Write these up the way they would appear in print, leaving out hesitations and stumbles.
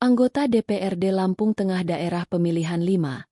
Anggota DPRD Lampung Tengah Daerah Pemilihan 5,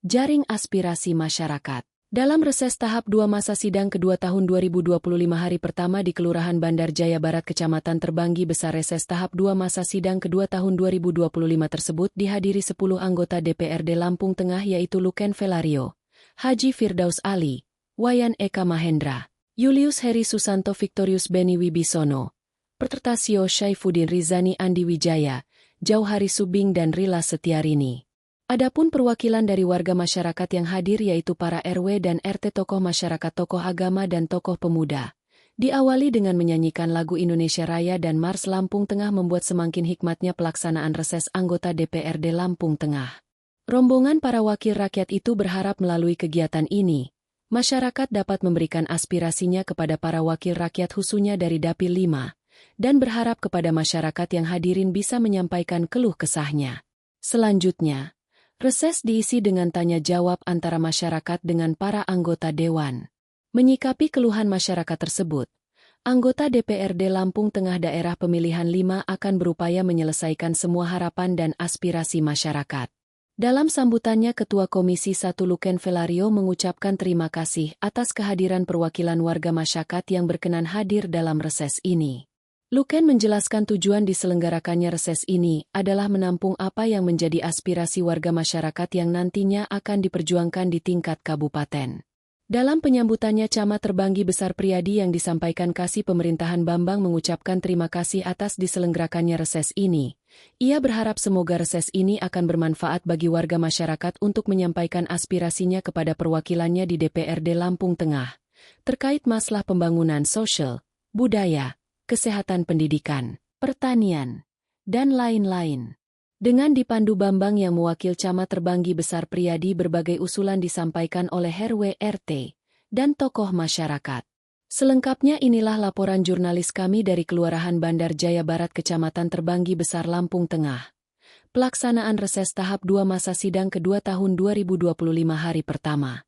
Jaring Aspirasi Masyarakat. Dalam reses tahap 2 masa sidang kedua tahun 2025 hari pertama di Kelurahan Bandar Jaya Barat Kecamatan Terbanggi Besar, reses tahap 2 masa sidang kedua tahun 2025 tersebut dihadiri 10 anggota DPRD Lampung Tengah, yaitu Luken Velario, Haji Firdaus Ali, Wayan Eka Mahendra, Julius Heri Susanto, Victorius Beni Wibisono, Pertertasio Syaifuddin Rizani, Andi Wijaya, Jauhari Subing dan Rila Setiarini. Adapun perwakilan dari warga masyarakat yang hadir yaitu para RW dan RT, tokoh masyarakat, tokoh agama dan tokoh pemuda. Diawali dengan menyanyikan lagu Indonesia Raya dan Mars Lampung Tengah membuat semakin hikmatnya pelaksanaan reses anggota DPRD Lampung Tengah. Rombongan para wakil rakyat itu berharap melalui kegiatan ini, masyarakat dapat memberikan aspirasinya kepada para wakil rakyat khususnya dari Dapil 5, dan berharap kepada masyarakat yang hadirin bisa menyampaikan keluh kesahnya. Selanjutnya, reses diisi dengan tanya jawab antara masyarakat dengan para anggota dewan. Menyikapi keluhan masyarakat tersebut, anggota DPRD Lampung Tengah Daerah Pemilihan 5 akan berupaya menyelesaikan semua harapan dan aspirasi masyarakat. Dalam sambutannya, Ketua Komisi 1 Luken Velario mengucapkan terima kasih atas kehadiran perwakilan warga masyarakat yang berkenan hadir dalam reses ini. Luken menjelaskan tujuan diselenggarakannya reses ini adalah menampung apa yang menjadi aspirasi warga masyarakat yang nantinya akan diperjuangkan di tingkat kabupaten. Dalam penyambutannya, Camat Terbanggi Besar Priyadi yang disampaikan Kasih Pemerintahan Bambang mengucapkan terima kasih atas diselenggarakannya reses ini. Ia berharap semoga reses ini akan bermanfaat bagi warga masyarakat untuk menyampaikan aspirasinya kepada perwakilannya di DPRD Lampung Tengah, terkait masalah pembangunan sosial, budaya, kesehatan, pendidikan, pertanian, dan lain-lain. Dengan dipandu Bambang yang mewakil Camat Terbanggi Besar Priyadi, berbagai usulan disampaikan oleh RW, RT, dan tokoh masyarakat. Selengkapnya inilah laporan jurnalis kami dari Kelurahan Bandar Jaya Barat Kecamatan Terbanggi Besar Lampung Tengah. Pelaksanaan reses tahap 2 masa sidang kedua tahun 2025 hari pertama.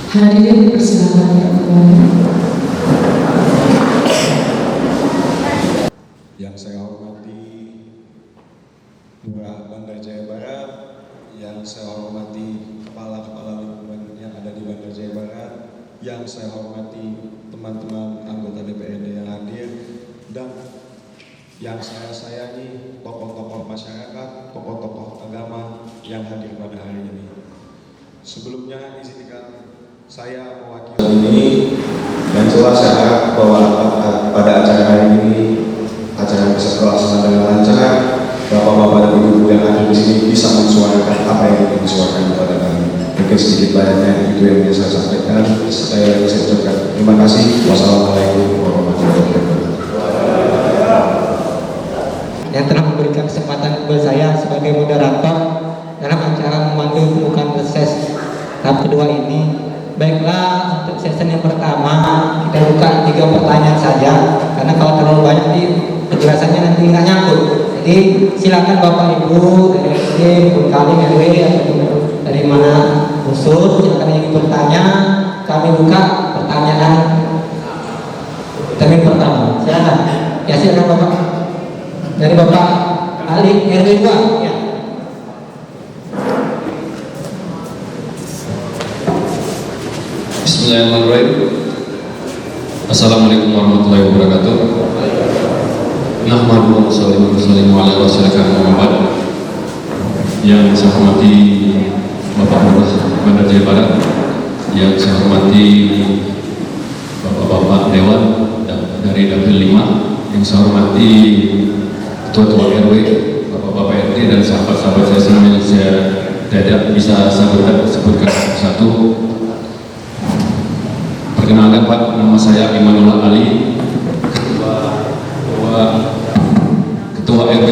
Hadirin persilakan berkenan. Yang saya hormati Lurah Bandar Jaya Barat, yang saya hormati kepala-kepala lingkungan yang ada di Bandar Jaya Barat, yang saya hormati teman-teman anggota DPRD yang hadir, dan yang saya sayangi tokoh-tokoh masyarakat, tokoh-tokoh agama yang hadir pada hari ini. Sebelumnya izinkan saya mewakili ini, dan jelas saya harap bahwa pada acara hari ini acara bisa terlaksana dengan lancar. Bapak-bapak dan ibu-ibu yang ada di sini bisa mensuarakan apa yang ingin disuarakan kepada kami. Mungkin sedikit banyaknya itu yang bisa saya sampaikan. Saya ucapkan terima kasih. Wassalamualaikum warahmatullahi wabarakatuh. Yang telah memberikan kesempatan kepada saya sebagai moderator dalam acara memandu pembukaan reses tahap kedua ini. Baiklah, untuk sesi yang pertama kita buka 3 pertanyaan saja, karena kalau terlalu banyak di penjelasannya nanti nggak nyambung. Jadi silakan Bapak Ibu dari SD, Kaling, RW ataupun dari mana khusus silakan yang ingin bertanya. Kami buka pertanyaan termin pertama. Silakan. Ya silakan Bapak. Dari Bapak Ali RW 2. Ya. Bismillahirrahmanirrahim. Assalamualaikum warahmatullahi wabarakatuh. Nahmadu wa nusallimu ala rasulillah Muhammad. Yang saya hormati Bapak Lurah Bandar Jaya Barat, yang saya hormati Bapak-bapak Dewan dari Dapil 5, yang saya hormati Ketua-Ketua RW, Bapak-bapak RT dan sahabat-sahabat saya semua yang saya tidak bisa sebutkan satu. Perkenalkan Pak, nama saya Imanullah Ali, Ketua RW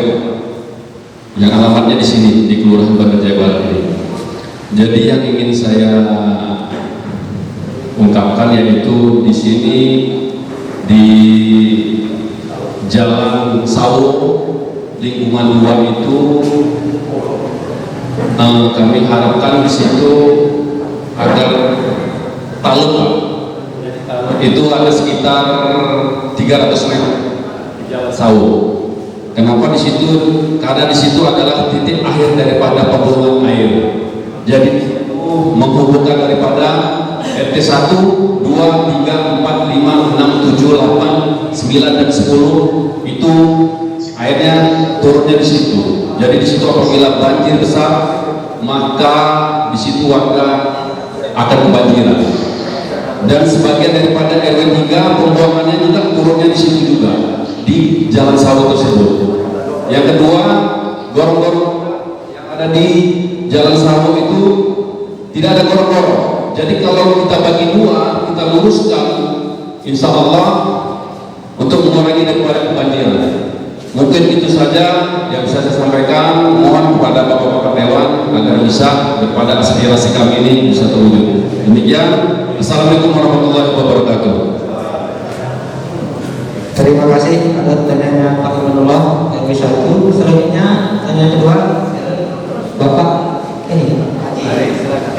yang alamatnya di sini di Kelurahan Bandar Jaya Barat ini. Jadi yang ingin saya ungkapkan yaitu di sini di Jalan Sawo lingkungan 2 itu kami harapkan di situ agar taluk itu ada sekitar 300 meter Sawo. Kenapa di situ? Karena di situ adalah titik akhir daripada pembuangan air. Jadi menghubungkan daripada RT 1, 2, 3, 4, 5, 6, 7, 8, 9 dan 10 itu airnya turunnya di situ. Jadi di situ apabila banjir besar maka di situ warga akan kebanjiran. Dan sebagian daripada RW 3 pembuangannya juga turunnya di situ juga di Jalan Sawo tersebut. Yang kedua, gorong-gorong yang ada di Jalan Sawo itu tidak ada gorong-gorong. Jadi kalau kita bagi 2, kita luruskan, insya Allah untuk mengurangi daripada kebanjiran. Mungkin itu saja yang bisa saya sampaikan. Mohon kepada Bapak-Bapak Dewan agar bisa daripada aspirasi kami ini bisa terwujud. Demikian. Assalamualaikum warahmatullahi wabarakatuh. Terima kasih atas pertanyaannya Pak Imanullah RW 1. Selanjutnya pertanyaan kedua Bapak ini Haji, silakan.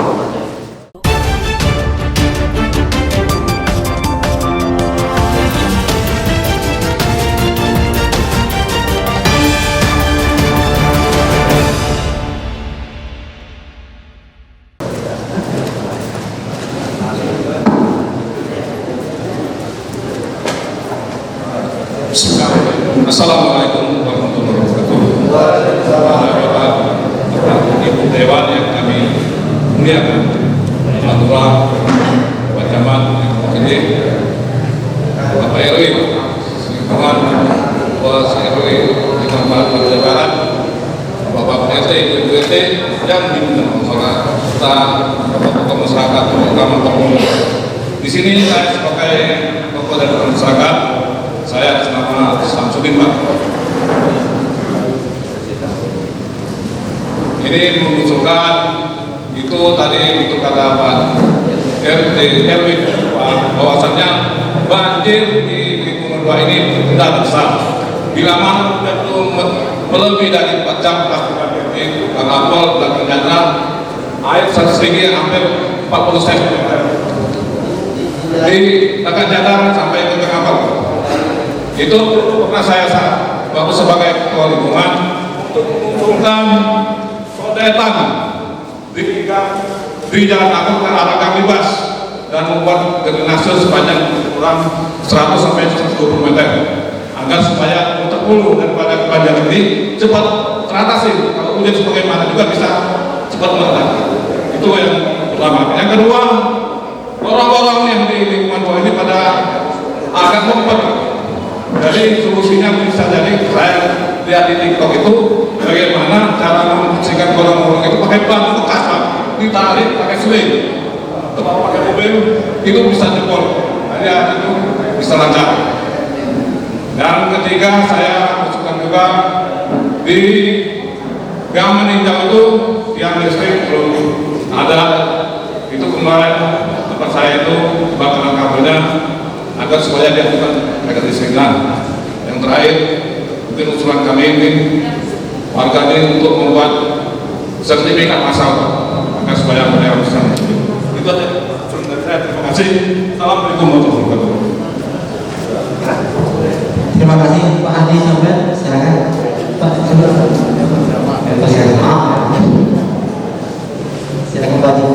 Assalamualaikum warahmatullahi wabarakatuh. Bapak Ibu Dewan yang kami muliakan, Lurah, Bapak Camat, ini Bapak RW, kawan Bapak RW di Kampung Bandar Barat, Bapak RT, Ibu RT yang diundang oleh serta tokoh masyarakat, terutama tokoh. Di sini saya sebagai tokoh dari masyarakat. Saya nama Samsudin Pak. Ini mengusulkan itu tadi untuk kata Pak RT RW bahwasannya banjir di lingkungan 2 ini tidak besar. Bila mana itu melebihi dari 4 jam lakukan ini karena pol dan ternyata air setinggi hampir 40 cm. Di dekat jadar sampai ke kapal. Itu pernah saya bagus sebagai ketua lingkungan untuk mengumpulkan sodetan di Jalan Agung ke arah Gang Libas dan membuat drainase sepanjang kurang 100 sampai 120 meter agar supaya untuk hulu daripada kebanjiran ini cepat teratasi. Kalau hujan sebagaimana juga bisa cepat meredah. Itu yang pertama. Yang kedua, orang-orang yang di lingkungan 2 ini pada agak memper. Jadi solusinya bisa jadi saya lihat di TikTok itu bagaimana cara membersihkan gorong-gorong itu pakai bambu bekas Pak, ditarik pakai seling, atau pakai mobil itu bisa jebol, jadi itu bisa lancar. Dan ketiga saya masukkan juga di gang meninjau itu tiang listrik belum ada, itu kemarin Bapak supaya diajukan mereka disingkat. Yang terakhir, mungkin usulan kami ini warga ini untuk membuat sertifikat masalah agar supaya mereka bisa. Itu aja. Terima kasih. Assalamualaikum warahmatullahi wabarakatuh. Terima kasih Pak Adi Sobat, silakan Pak Sobat. Silakan Pak Adi.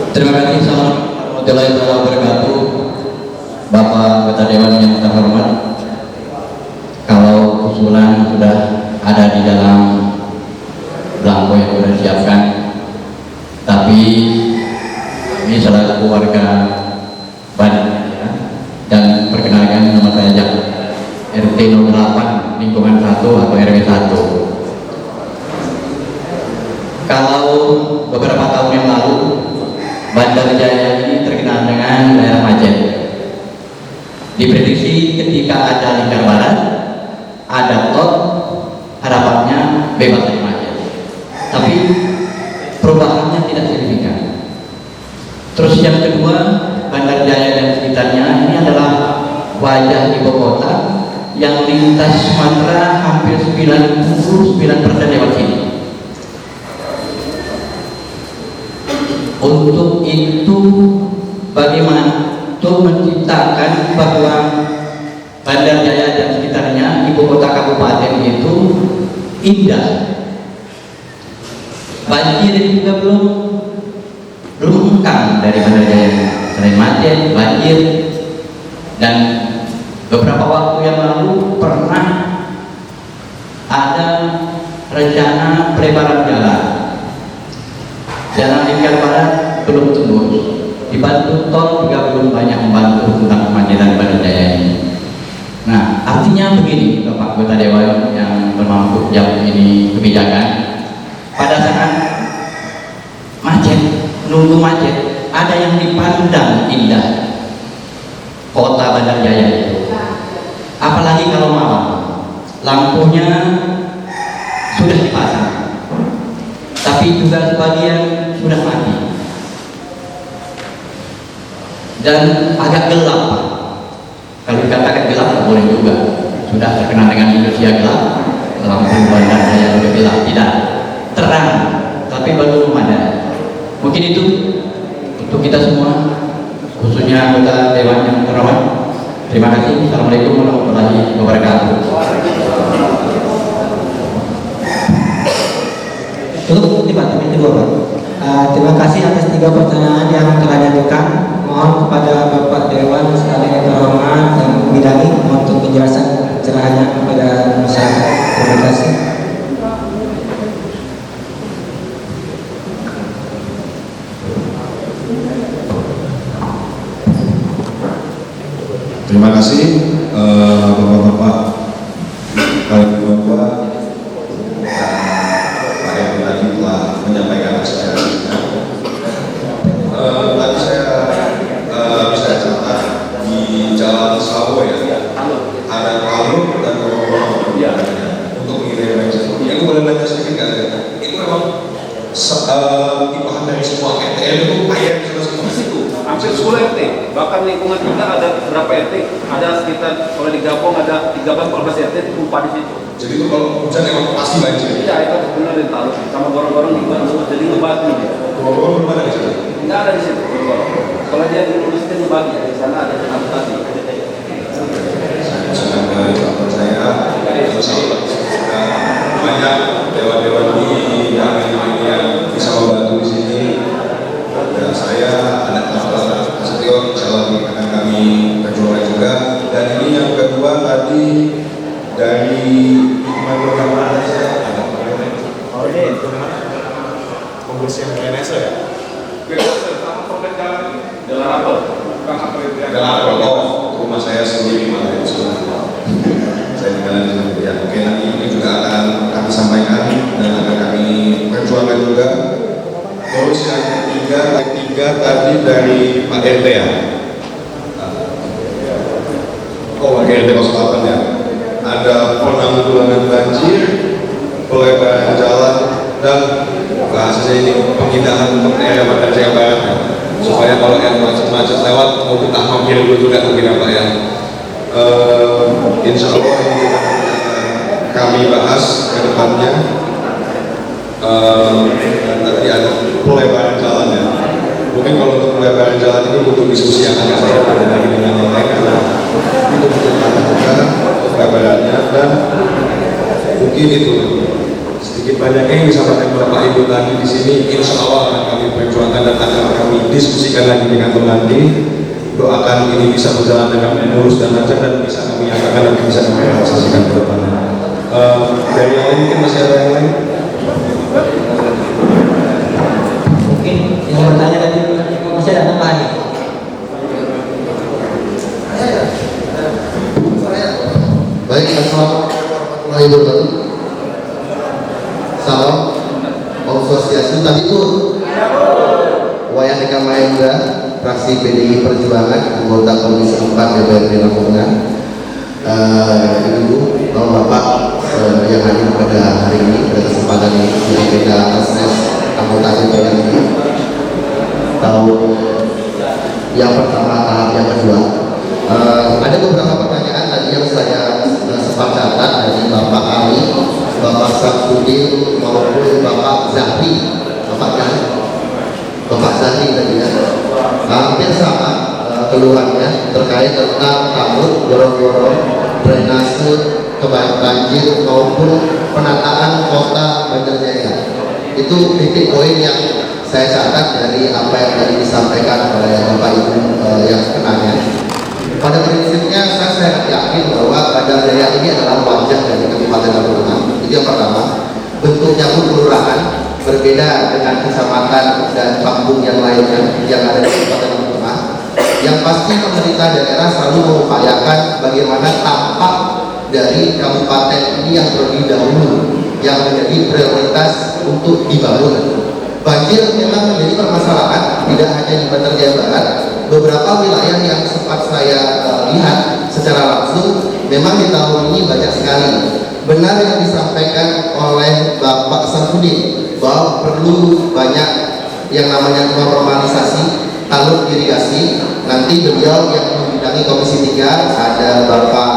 Terima kasih. Assalamualaikum warahmatullahi wabarakatuh. Bapak anggota Dewan yang terhormat, kalau usulan sudah ada di dalam belangko yang sudah disiapkan, tapi ini selaku warga Bandar ya, dan perkenalkan nama saya Jack, RT 08 lingkungan 1 atau RW 1. Kalau beberapa tahun yang lalu Bandar Jaya ini terkenal dengan daerah macet. Diprediksi ketika ada lingkar barat, ada tol, harapannya bebas dari macet. Tapi perubahannya tidak signifikan. Terus yang kedua, Bandar Jaya dan sekitarnya ini adalah wajah ibu kota yang lintas Sumatera hampir 99% lewat sini. Untuk itu bagaimana untuk menciptakan bahwa Bandar Jaya dan sekitarnya ibu kota kabupaten itu indah. Banjir juga belum engkang dari Bandar Jaya, selain macet, banjir, dan beberapa waktu yang lalu pernah ada rencana pelebaran jalan lingkar barat belum tembus, dibantu tol juga belum banyak membantu tentang kemacetan Bandar Jaya ini. Nah, artinya begini Bapak anggota Dewan yang bermampu jam ini kebijakan, pada saat macet, nunggu macet, ada yang dipandang indah kota Bandar Jaya itu, apalagi kalau malam lampunya sudah dipasang, tapi juga sebagian sudah mati dan agak gelap. Kalau dikatakan gelap tak boleh juga, sudah terkenal dengan Indonesia gelap, lampu Bandar Jaya sudah gelap, tidak terang tapi belum ada. Mungkin itu untuk kita semua, khususnya anggota Dewan yang terhormat. Terima kasih. Assalamualaikum warahmatullahi wabarakatuh. Cukup Departemen kedua Pak. Terima kasih atas 3 pertanyaan yang telah diajukan. Mohon kepada Bapak Dewan sekalian yang terhormat yang membidangi untuk penjelasan pencerahannya kepada masyarakat. Terima kasih. Terima kasih Bapak-bapak kalian berdua. Pak yang tadi telah menyampaikan secara singkat. Tadi saya bisa catat di Jalan Sawo ya, ada kalung dan orang untuk mengirim message. Ya, aku boleh nanya sedikit nggak? Itu memang timpahan dari semua RTL itu ayat sudah semua itu. Hampir 10 RT, bahkan lingkungan kita ada berapa RT, ada sekitar kalau digabung ada 13-14 RT tumpah di situ. Jadi itu kalau hujan emang pasti banjir. Iya, itu benar dan tahu sama gorong-gorong dibantu jadi ngebagi dia. Gorong berapa di sana? Nggak ada di situ gorong-gorong. Kalau dia diluluskan ngebagi di sana ada tadi. Saya banyak dewan-dewan di yang bisa membantu di sini. Dan saya ada Pak Setio, insya Allah akan kami perjuangkan juga. Dan ini yang kedua tadi dari mana saya ada pembersihan PNS ya. Jalan apa? Bukan apa itu ya? Jalan apa? Rumah saya sendiri malah itu. Saya tinggal di sana. Ya, oke, nanti ini juga akan kami sampaikan dan akan kami perjuangkan juga. Terus yang ketiga tadi dari Pak RT ya. Oh, Pak RT 08 ya. Ada penanggulangan banjir, pelebaran jalan dan bahasanya ini pemindahan area Bandar Jaya Barat ya. Supaya kalau yang macet-macet lewat mau kita mampir dulu juga mungkin apa ya. Insya Allah ini kami bahas ke depannya. Dan tadi ada pelebaran jalan ya. Mungkin kalau untuk pelebaran jalan ini butuh diskusi yang agak berbeda lagi dengan yang lain karena itu butuh tanah juga pelebarannya dan mungkin itu sedikit banyaknya yang disampaikan Bapak Ibu tadi di sini insya Allah akan kami perjuangkan dan akan kami diskusikan lagi dengan penanti. Doakan ini bisa berjalan dengan mulus dan lancar dan bisa kami nyatakan dan bisa kami realisasikan ke depannya. Dari yang lain mungkin masih ada yang lain? Mungkin yang bertanya tadi masih ada tambahan nih. Baik, assalamualaikum warahmatullahi wabarakatuh. Salam Om Swastiastu. Tadi pun Wayan Eka Mahendra, fraksi PDI Perjuangan, anggota Komisi 4 DPRD Lampung Tengah. Ibu, Bapak yang hadir pada hari ini pada kesempatan ini di agenda asnes anggota DPRD tahun yang pertama tahap yang kedua. Ada beberapa pertanyaan tadi yang saya sempat catat dari Bapak Ali, Bapak Safudin maupun Bapak Zahri, Bapak Zahri tadi ya. Hampir sama keluhannya terkait tentang tanggul, gorong-gorong, drainase, banjir maupun penataan kota Bandar Jaya. Itu titik poin yang saya catat dari apa yang tadi disampaikan oleh Bapak Ibu yang penanya. Pada prinsipnya saya sangat yakin bahwa Bandar Jaya ini adalah wajah dari Kabupaten Lampung Tengah. Itu yang pertama. Bentuknya pun kelurahan, berbeda dengan kecamatan dan kampung yang lainnya yang ada di Kabupaten Lampung Tengah. Yang pasti pemerintah daerah selalu mengupayakan bagaimana tampak dari kabupaten ini yang terlebih dahulu yang menjadi prioritas untuk dibangun. Banjir memang menjadi permasalahan tidak hanya di Bandar Jaya Barat. Beberapa wilayah yang sempat saya lihat secara langsung memang di tahun ini banyak sekali. Benar yang disampaikan oleh Bapak Safudin bahwa perlu banyak yang namanya normalisasi taluk irigasi. Nanti beliau yang membidangi Komisi 3 ada Bapak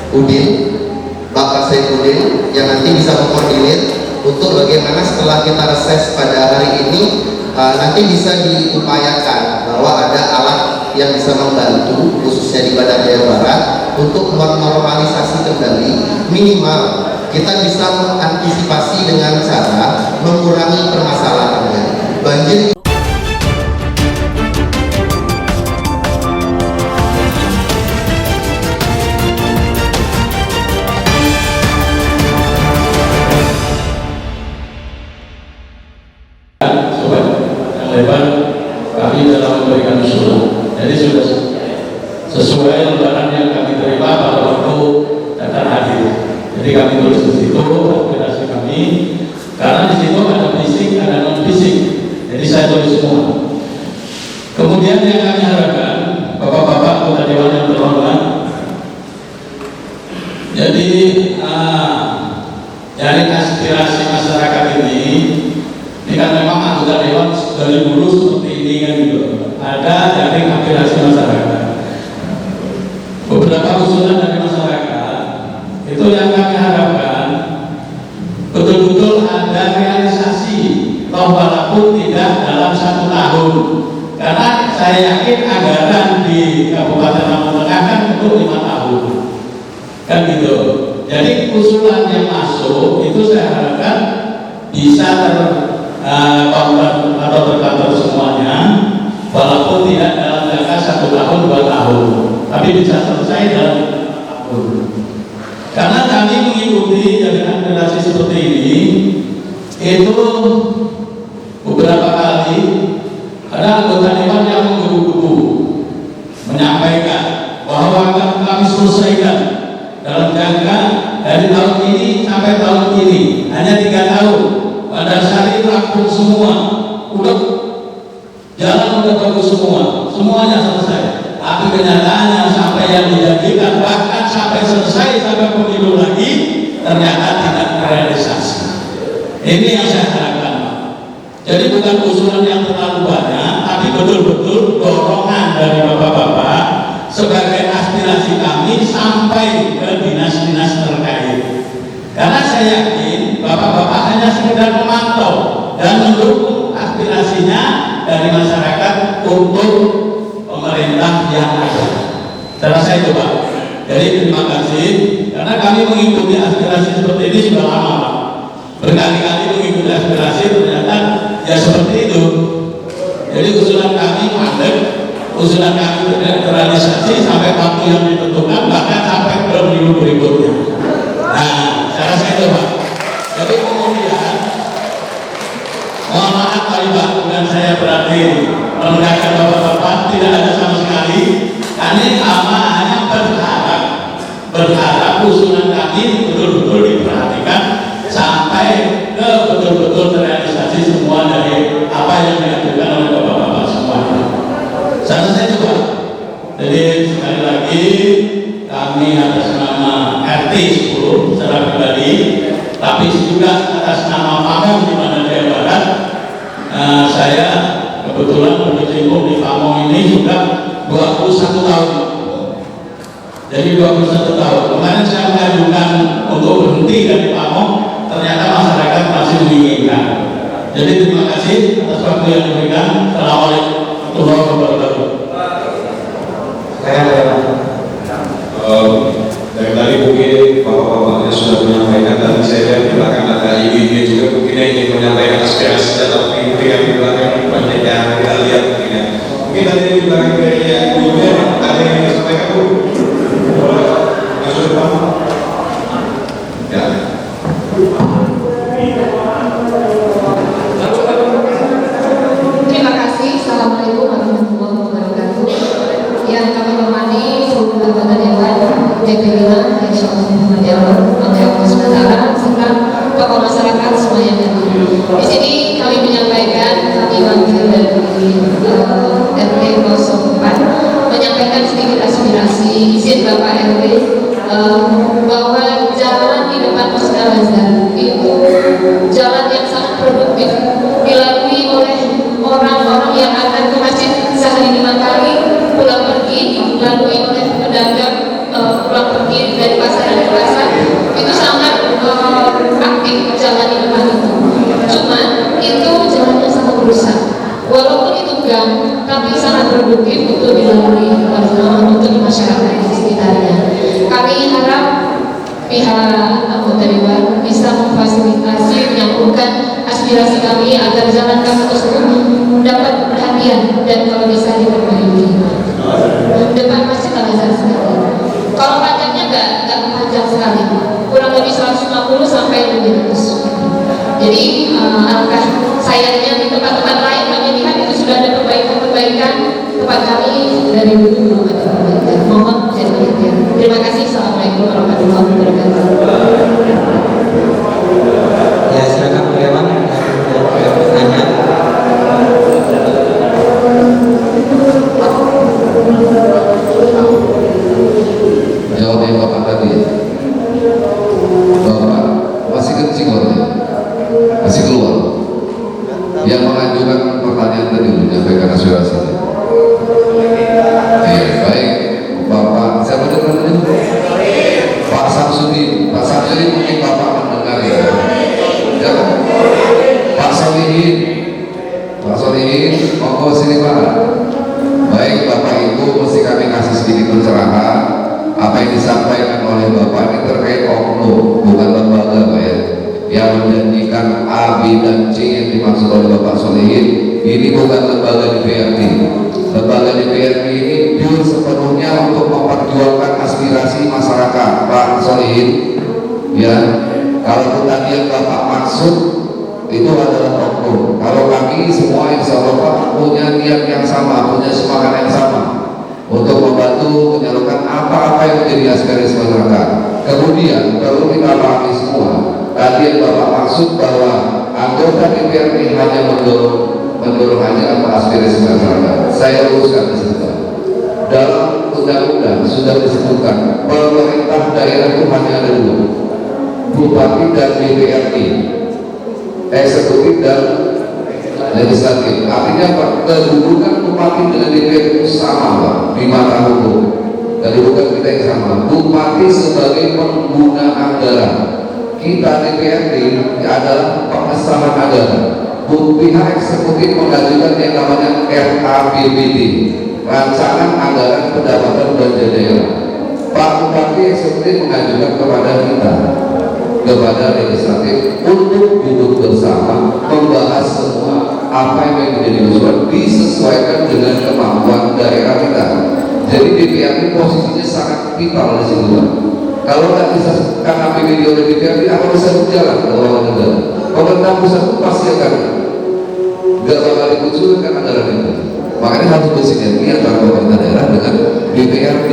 Udin, Bapak Saifuddin yang nanti bisa mengkoordinir untuk bagaimana setelah kita reses pada hari ini nanti bisa diupayakan bahwa ada alat yang bisa membantu khususnya di Bandar Jaya Barat untuk menormalisasi kembali. Minimal kita bisa mengantisipasi dengan cara mengurangi permasalahannya. Banjir lebar kami dalam memberikan usulan. Jadi sudah sesuai lembaran yang kami terima pada waktu datang hadir. Jadi kami tulis di situ aspirasi kami karena di situ ada fisik, ada non fisik. Jadi saya tulis semua. Kemudian yang kami harapkan bapak-bapak anggota dewan yang terhormat. Jadi dari aspirasi masyarakat ini kan memang anggota dewan dari dulu seperti ini kan gitu. Ada dari aspirasi masyarakat. Beberapa usulan dari masyarakat itu yang kami harapkan betul-betul ada realisasi, toh walaupun tidak dalam 1 tahun. Karena saya yakin anggaran di Kabupaten Lampung Tengah kan untuk 5 tahun, kan gitu. Jadi usulan yang masuk itu saya harapkan bisa atau terkantor semuanya, walaupun tidak dalam jangka 1 tahun 2 tahun, tapi bisa selesai dalam 5 tahun. Karena kami mengikuti jaringan generasi seperti ini, itu beberapa kali ada anggota dewan yang menggebu-gebu menyampaikan bahwa kami selesaikan dalam jangka dari tahun ini sampai tahun ini hanya 3 tahun. Pada saat itu rampung semua, udah jalan udah bagus semua, semuanya selesai. Tapi kenyataannya sampai yang dijanjikan bahkan sampai selesai sampai pemilu lagi ternyata tidak terrealisasi. Ini yang saya harapkan. Jadi bukan usulan yang terlalu banyak, tapi betul-betul dorongan dari bapak-bapak sebagai aspirasi kami sampai ke dinas-dinas terkait. Karena saya yakin bapak-bapak hanya sekedar memantau dan mendukung aspirasinya dari masyarakat untuk pemerintah yang ada. Saya rasa itu Pak. Jadi terima kasih karena kami mengikuti aspirasi seperti ini sudah lama Pak. Berkali-kali mengikuti aspirasi ternyata ya seperti itu. Jadi usulan kami mandek, usulan kami tidak terrealisasi sampai waktu yang ditentukan, bahkan sampai pemilu berikutnya. Nah, saya rasa itu Pak. Jadi kemudian mohon maaf Pak, bukan saya berarti merendahkan bapak-bapak, tidak ada sama sekali. Kami hanya berharap usulan kami betul-betul diperhatikan sampai ke betul-betul terrealisasi semua dari apa yang diajukan oleh bapak-bapak semua. Saya rasa itu Pak. Jadi sekali lagi kami atas nama RT 10 secara pribadi, tapi juga atas nama PAMO di Banda Jaya Barat, saya kebetulan berkecimpung di PAMO ini sudah 21 tahun. Jadi 21 tahun. Kemarin saya mengajukan untuk berhenti dari PAMO, ternyata masyarakat masih menginginkan. Jadi terima kasih atas waktu yang diberikan. Assalamualaikum warahmatullahi wabarakatuh. Dari tadi mungkin bapak-bapaknya sudah menyampaikan, tadi saya lihat di belakang ada ibu-ibu juga mungkin yang ingin menyampaikan aspirasi, tapi mungkin yang di belakang banyak yang kita lihat mungkin ya. Mungkin tadi di belakang dari ibu-ibunya ada yang ingin disampaikan Bu? Masuk depan. Ya. Terima kasih. Assalamualaikum warahmatullahi wabarakatuh. Yang kami hormati seluruh anggota Dewan DP 5, Insyaallah oleh Allah SWT, serta tokoh masyarakat semua yang hadir. Di sini kami menyampaikan, kami wakil dari RT 04 menyampaikan sedikit aspirasi izin Bapak RT bahwa jalan di depan Masjid Al-Azhar itu jalan yang sangat produktif dilalui oleh orang-orang yang akan ke masjid sehari 5 kali, pulang pergi dilalui oleh pedagang pulang pergi dari pasar ke pasar. Itu sangat aktif jalan di depan itu. Cuman itu jalannya sangat rusak. Walaupun itu gang, tapi sangat produktif untuk dilalui untuk masyarakat di sekitarnya. Kami harap pihak anggota Dewan bisa memfasilitasi, menyambungkan aspirasi kami agar jalan kami tersebut dapat perhatian dan kalau bisa diperbaiki. Depan Masjid Al-Azhar sekali. Kalau panjangnya nggak panjang sekali, kurang lebih 150 sampai 200. Jadi alangkah sayangnya di tempat-tempat lain kami lihat itu sudah ada perbaikan-perbaikan, tempat kami dari dulu belum ada perbaikan. Mohon jadi perhatian. Terima kasih. Assalamualaikum warahmatullahi wabarakatuh. Ya silakan Pak Dewan bertanya. Jawab yang Bapak tadi. Bapak masih kencing orangnya, masih keluar. Yang mengajukan pertanyaan tadi menyampaikan aspirasinya. Baik, Bapak siapa namanya? Pak Samsudin. Pak Samsudin mungkin Bapak mendengar ya. Ya, Pak Solihin. Pak Solihin, monggo sini Pak. Baik Bapak Ibu, mesti kami kasih sedikit pencerahan. Apa yang disampaikan oleh Bapak ini terkait oknum, bukan lembaga Pak ya, yang menjanjikan A, B, dan C yang dimaksud oleh Bapak Solihin. Ini bukan lembaga DPRD. Lembaga DPRD ini pure sepenuhnya untuk memperjuangkan aspirasi masyarakat Pak Solihin. Ya, kalau tadi yang Bapak maksud itu adalah oknum. Kalau kami semua insya Allah Pak punya niat yang sama, punya semangat yang sama untuk membantu menyalurkan apa-apa yang menjadi aspirasi masyarakat. Kemudian perlu kita pahami semua, tadi yang Bapak maksud bahwa anggota DPRD hanya mendorong hanya apa aspirasi masyarakat. Saya luruskan di situ. Dalam undang-undang sudah disebutkan pemerintah daerah itu hanya ada dua, bupati dan DPRD, eksekutif dan legislatif. Artinya Pak, kedudukan bupati dengan DPR itu sama Pak, di mata hukum. Kedudukan kita yang sama. Bupati sebagai pengguna anggaran, kita DPRD adalah pengesahan anggaran. Pihak eksekutif mengajukan yang namanya RAPBD, Rancangan Anggaran Pendapatan Belanja Daerah. Pak Bupati eksekutif mengajukan kepada kita, kepada legislatif, untuk duduk bersama membahas semua apa yang menjadi usulan disesuaikan dengan kemampuan daerah kita. Jadi DPRD posisinya sangat vital di situ. Kalau nggak bisa karena APBD oleh DPRD, apa bisa berjalan ke bawah negara? Pemerintah pusat itu pasti akan nggak bakal dikucurkan anggaran itu. Makanya harus bersinergi antara pemerintah daerah dengan DPRD.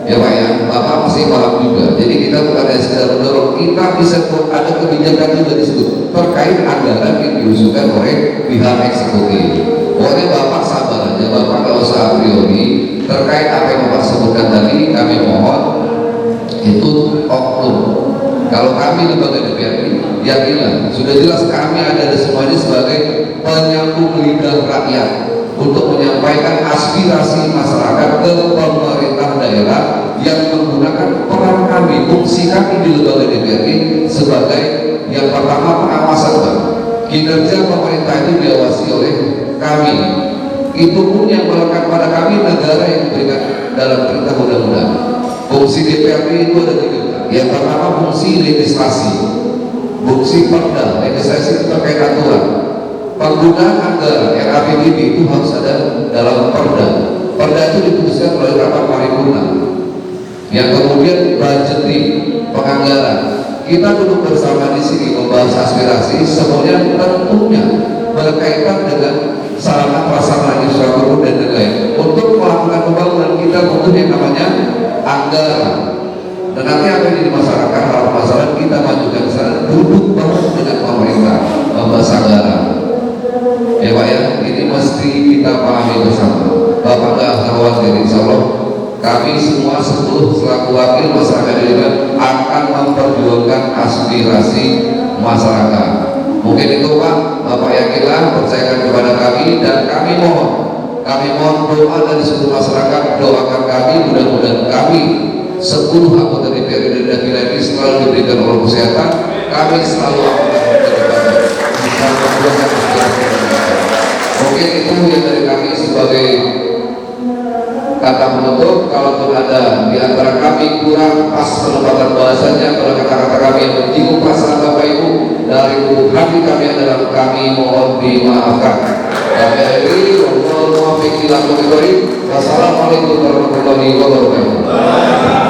Ya Pak ya, Bapak masih paham juga. Jadi kita bukan hanya sekedar mendorong, kita bisa ada kebijakan juga di situ terkait anggaran yang diusulkan oleh pihak eksekutif. Pokoknya Bapak sabar aja, Bapak nggak usah a priori terkait apa yang Bapak sebutkan tadi. Kami mohon itu oknum. Kalau kami lembaga DPRD, yakinlah sudah jelas kami ada semuanya sebagai penyambung lidah rakyat untuk menyampaikan aspirasi masyarakat ke pemerintah daerah yang menggunakan peran kami, fungsi kami di lembaga DPRD sebagai yang pertama pengawasan Pak. Kinerja pemerintah itu diawasi oleh kami. Itu pun yang melekat pada kami negara yang memberikan dalam perintah undang-undang. Fungsi DPRD itu ada 3. Yang pertama fungsi legislasi, fungsi perda, legislasi itu terkait aturan. Penggunaan anggaran RAPBD itu harus ada dalam perda. Perda itu diputuskan oleh rapat paripurna. Yang kemudian budgeting, penganggaran. Kita duduk bersama di sini membahas aspirasi, semuanya tentunya berkaitan dengan sarana prasarana infrastruktur dan lain-lain. Untuk melakukan pembangunan kita butuh yang namanya anggaran. Dan nanti apa yang di masyarakat, hal masalah kita majukan ke sana, duduk bareng dengan pemerintah membahas anggaran. Ya Pak ya, ini mesti kita pahami bersama. Bapak nggak khawatir, insya Allah kami semua 10 selaku wakil masyarakat ini akan memperjuangkan aspirasi masyarakat. Mungkin itu Pak, Bapak yakinlah, percayakan kepada kami, dan kami mohon doa dari seluruh masyarakat, doakan kami, mudah-mudahan kami 10 anggota DPRD dan DPR ini selalu diberikan oleh kesehatan, kami selalu akan mungkin itu yang dari kami sebagai kata penutup. Kalaupun ada di antara kami kurang pas penempatan bahasanya, kalau kata-kata kami yang menyinggung perasaan Bapak Ibu dari lubuk hati kami adalah kami mohon dimaafkan. Kami akhiri, wassalamualaikum warahmatullahi wabarakatuh.